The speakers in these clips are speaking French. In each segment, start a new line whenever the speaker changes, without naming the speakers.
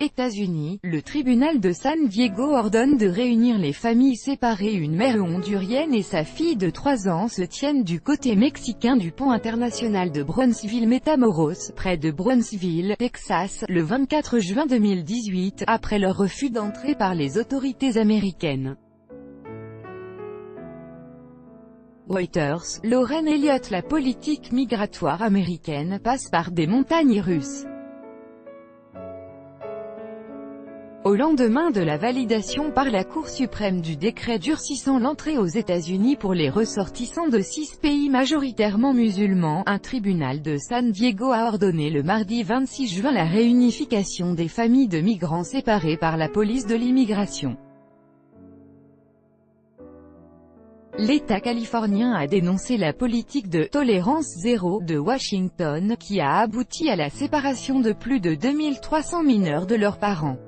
États-Unis, le tribunal de San Diego ordonne de réunir les familles séparées. Une mère hondurienne et sa fille de 3 ans se tiennent du côté mexicain du pont international de Brownsville-Matamoros, près de Brownsville, Texas, le 24 juin 2018, après leur refus d'entrée par les autorités américaines. Reuters, Lauren Elliott. La politique migratoire américaine passe par des montagnes russes. Au lendemain de la validation par la Cour suprême du décret durcissant l'entrée aux États-Unis pour les ressortissants de 6 pays majoritairement musulmans, un tribunal de San Diego a ordonné le mardi 26 juin la réunification des familles de migrants séparées par la police de l'immigration. L'État californien a dénoncé la politique de « tolérance zéro » de Washington, qui a abouti à la séparation de plus de 2300 mineurs de leurs parents.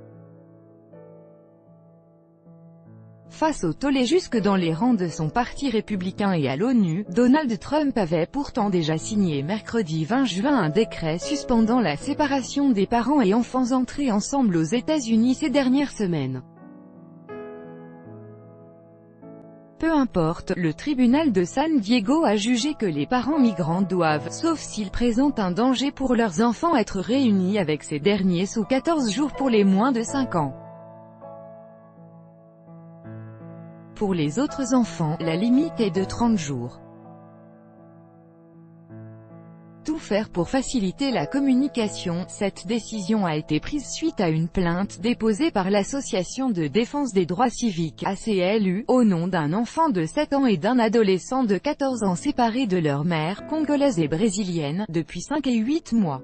Face au tollé jusque dans les rangs de son parti républicain et à l'ONU, Donald Trump avait pourtant déjà signé mercredi 20 juin un décret suspendant la séparation des parents et enfants entrés ensemble aux États-Unis ces dernières semaines. Peu importe, le tribunal de San Diego a jugé que les parents migrants doivent, sauf s'ils présentent un danger pour leurs enfants, être réunis avec ces derniers sous 14 jours pour les moins de 5 ans. Pour les autres enfants, la limite est de 30 jours. Tout faire pour faciliter la communication. Cette décision a été prise suite à une plainte déposée par l'Association de défense des droits civiques, ACLU, au nom d'un enfant de 7 ans et d'un adolescent de 14 ans séparés de leur mère, congolaise et brésilienne, depuis 5 et 8 mois.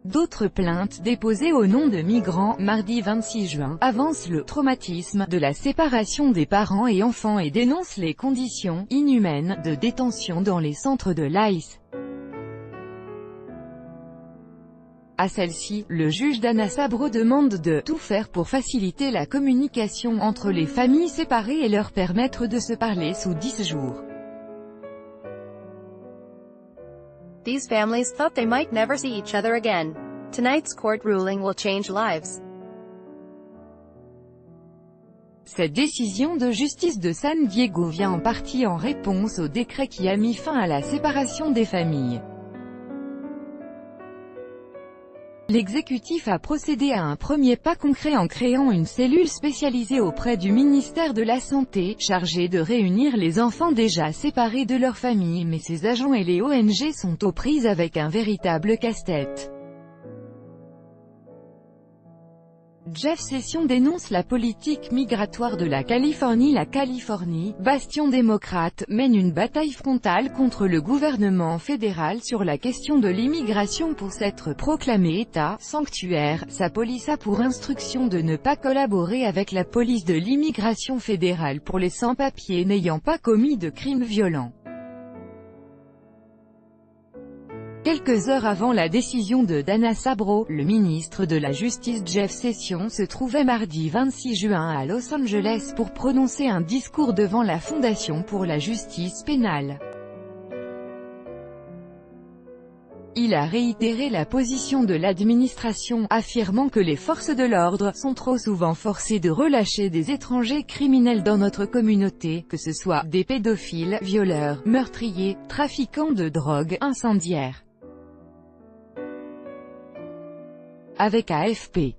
D'autres plaintes déposées au nom de migrants, mardi 26 juin, avancent le traumatisme de la séparation des parents et enfants et dénoncent les conditions inhumaines de détention dans les centres de l'ICE. À celle-ci, le juge Dana Sabro demande de « tout faire pour faciliter la communication entre les familles séparées et leur permettre de se parler sous 10 jours ».
These families thought they might never see each other again. Tonight's court ruling will change lives.
Cette décision de justice de San Diego vient en partie en réponse au décret qui a mis fin à la séparation des familles. L'exécutif a procédé à un premier pas concret en créant une cellule spécialisée auprès du ministère de la Santé, chargée de réunir les enfants déjà séparés de leur famille, mais ses agents et les ONG sont aux prises avec un véritable casse-tête. Jeff Sessions dénonce la politique migratoire de la Californie. La Californie, bastion démocrate, mène une bataille frontale contre le gouvernement fédéral sur la question de l'immigration pour s'être proclamé État sanctuaire. Sa police a pour instruction de ne pas collaborer avec la police de l'immigration fédérale pour les sans-papiers n'ayant pas commis de crimes violents. Quelques heures avant la décision de Dana Sabro, le ministre de la Justice Jeff Sessions se trouvait mardi 26 juin à Los Angeles pour prononcer un discours devant la Fondation pour la justice pénale. Il a réitéré la position de l'administration, affirmant que les forces de l'ordre sont trop souvent forcées de relâcher des étrangers criminels dans notre communauté, que ce soit des pédophiles, violeurs, meurtriers, trafiquants de drogue, incendiaires. Avec AFP.